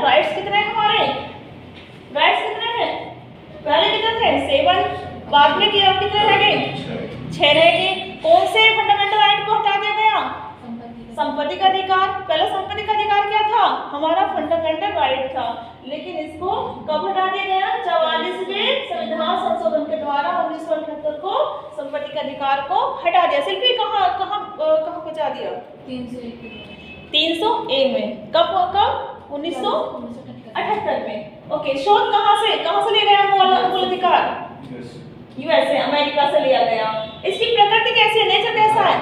Rights कितने हैं हमारे? राइट्स कितने हैं? पहले कितने थे? 7, बाद में कितने रह गए? 6 रह गए। कौन से फंडामेंटल राइट को हटा दिया गया? संपत्ति का अधिकार। पहले संपत्ति का अधिकार क्या था? हमारा फंडामेंटल राइट था, लेकिन इसको कब हटा दिया गया? 44वें संविधान संशोधन के द्वारा 1978 को संपत्ति के अधिकार को हटा दिया। शिल्पी कहाँ पहुंचा दिया? 300A में। कब? 1978 में। ओके, शोध कहाँ से लिया गया मूल अधिकार? यूएसए, अमेरिका से लिया गया। इसकी प्रकृति कैसी है? नेचर कैसा है?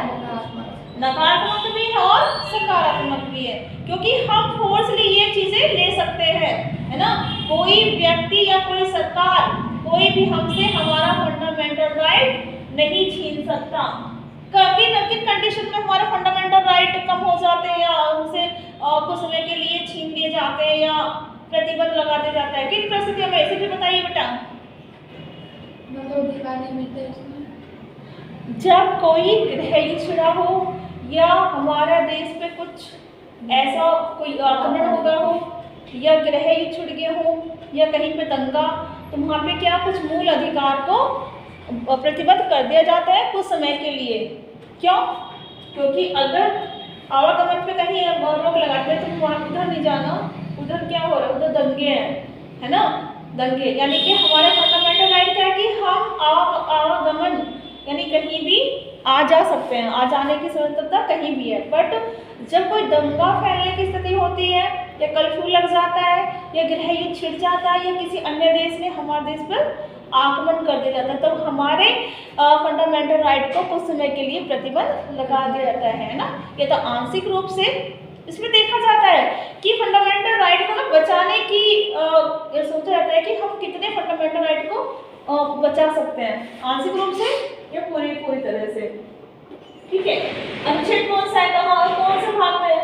नकारात्मक भी है और सकारात्मक भी है, क्योंकि हम फोर्सली ये चीजें ले सकते हैं, है ना। कोई व्यक्ति या कोई सरकार, कोई भी हमसे हमारा फंडामेंटल राइट नहीं छीन सकता। किन कंडीशन में हमारे फंडामेंटल राइट कम हो जाते हैं या उनसे कुछ समय के लिए छीन लिए जाते हैं या प्रतिबंध लगा दिया जाता है? किन परिस्थितियों में? इसे भी बताइए बेटा। जब कोई गृह छिड़ा हो या हमारा देश पे कुछ ऐसा कोई आक्रमण हो गया हो या गृह युद्ध छिड़ गए हो या कहीं पे दंगा, तो वहाँ पे क्या कुछ मूल अधिकार को प्रतिबद्ध कर दिया जाता है कुछ समय के लिए। क्यों? क्योंकि अगर आवागमन पे कहीं रोक लगाते हैं तो वहाँ उधर नहीं जाना, उधर क्या हो रहा है? उधर दंगे हैं, है ना। दंगे यानी कि हमारा फंडामेंटल राइट क्या है कि हम आवागमन यानी कहीं भी आ जा सकते हैं, आ जाने की स्वतंत्रता कहीं भी है। बट जब कोई दंगा फैलने की स्थिति होती है या कर्फ्यू लग जाता है या गृह युद्ध छिड़ जाता है या किसी अन्य देश ने हमारे देश पर आक्रमण कर दिया जाता है, तो हमारे फंडामेंटल राइट को कुछ समय के लिए प्रतिबंध लगा दिया जाता है ना। ये तो आंशिक रूप से इसमें देखा जाता है कि फंडामेंटल राइट को ना बचाने की सोचा जाता है कि हम कितने फंडामेंटल राइट को बचा सकते हैं, आंशिक रूप से या पूरी तरह से। ठीक है, अनुच्छेद कौन सा है, कहाँ और कौन से भाग में?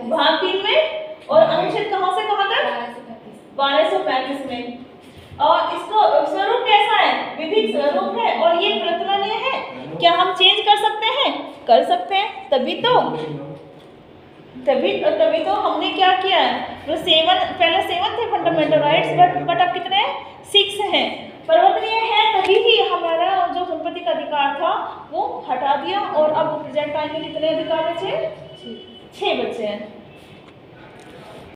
भाग 3 में। और अनुच्छेद कहाँ से कहाँ तक? 1235 में। और इसको स्वरूप कैसा है? विधिक स्वरूप है और ये प्रतलनीय है। क्या हम चेंज कर सकते हैं? कर सकते हैं, तभी तो हमने क्या किया है? पहले 7 थे फंडामेंटल राइट्स, बट अब कितने हैं? 6 हैं। परिवर्तनीय है, तभी ही हमारा जो संपत्ति का अधिकार था वो हटा दिया और अब प्रेजेंट टाइम में कितने अधिकार बचे? 6 बचे हैं।